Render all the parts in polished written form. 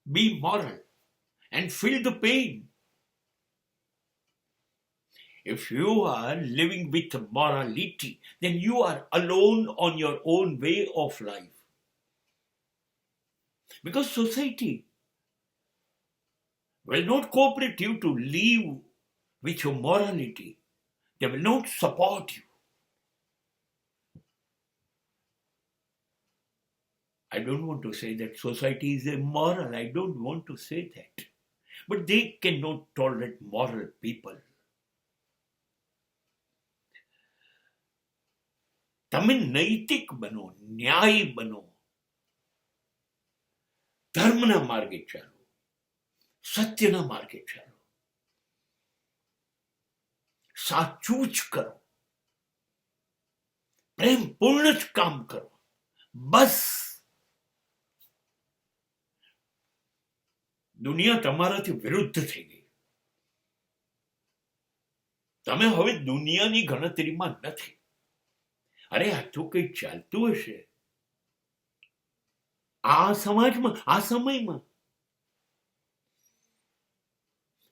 Be moral and feel the pain. If you are living with morality, then you are alone on your own way of life. Because society will not cooperate you to live with your morality. They will not support you. I don't want to say that society is immoral. I don't want to say that. But they cannot tolerate moral people. તમે નૈતિક બનો, ન્યાયી બનો, ધર્મના માર્ગે ચાલો, સત્યના માર્ગે ચાલો, સાચું જ કરો, પ્રેમપૂર્ણ જ કામ કરો. બસ દુનિયા તમારાથી વિરુદ્ધ થઈ ગઈ. તમે હવે દુનિયાની ગણતરીમાં નથી. અરે આ તો કંઈ ચાલતું હશે આ સમાજમાં, આ સમયમાં.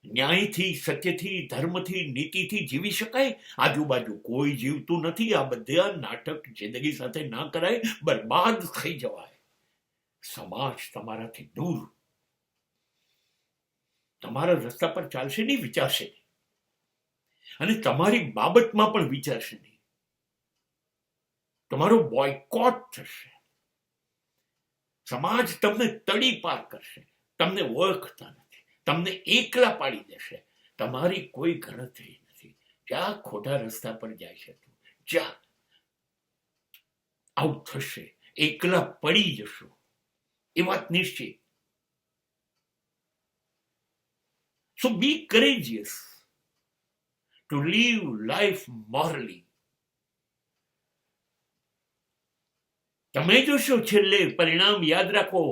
ન્યાયથી, સત્યથી, ધર્મથી, નીતિથી જીવી શકાય. આજુબાજુ કોઈ જીવતું નથી. આ બધા નાટક જિંદગી સાથે ના કરાય, બરબાદ થઈ જવાય. સમાજ તમારાથી દૂર, તમારા રસ્તા પર ચાલશે નહીં, વિચારશે નહીં, અને તમારી બાબતમાં પણ વિચારશે નહીં. તમારો બોયકોટ થશે. સમાજ તમને તડી પાર કરશે. તમને ઓળખતા નથી, તમને એકલા પાડી દેશે. તમારી કોઈ ગણતરી નથી. જ્યાં ખોટા રસ્તા પર જાય છે, જ્યાં આવું થશે, એકલા પડી જશો, એ વાત નિશ્ચિત. So be courageous to live life morally. તમે જોશો છેલ્લે પરિણામ યાદ રાખો.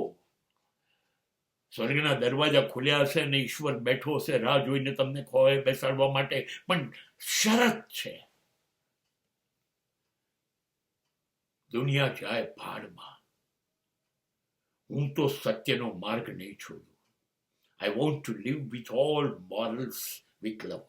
સ્વર્ગના દરવાજા ખુલ્યા હશે અને ઈશ્વર બેઠો હશે રાહ જોઈને તમને ખોએ બેસાડવા માટે. પણ શરત છે, દુનિયા જાય ભાડમાં, હું તો સત્યનો માર્ગ નહીં છોડું. I want to live with all morals with love.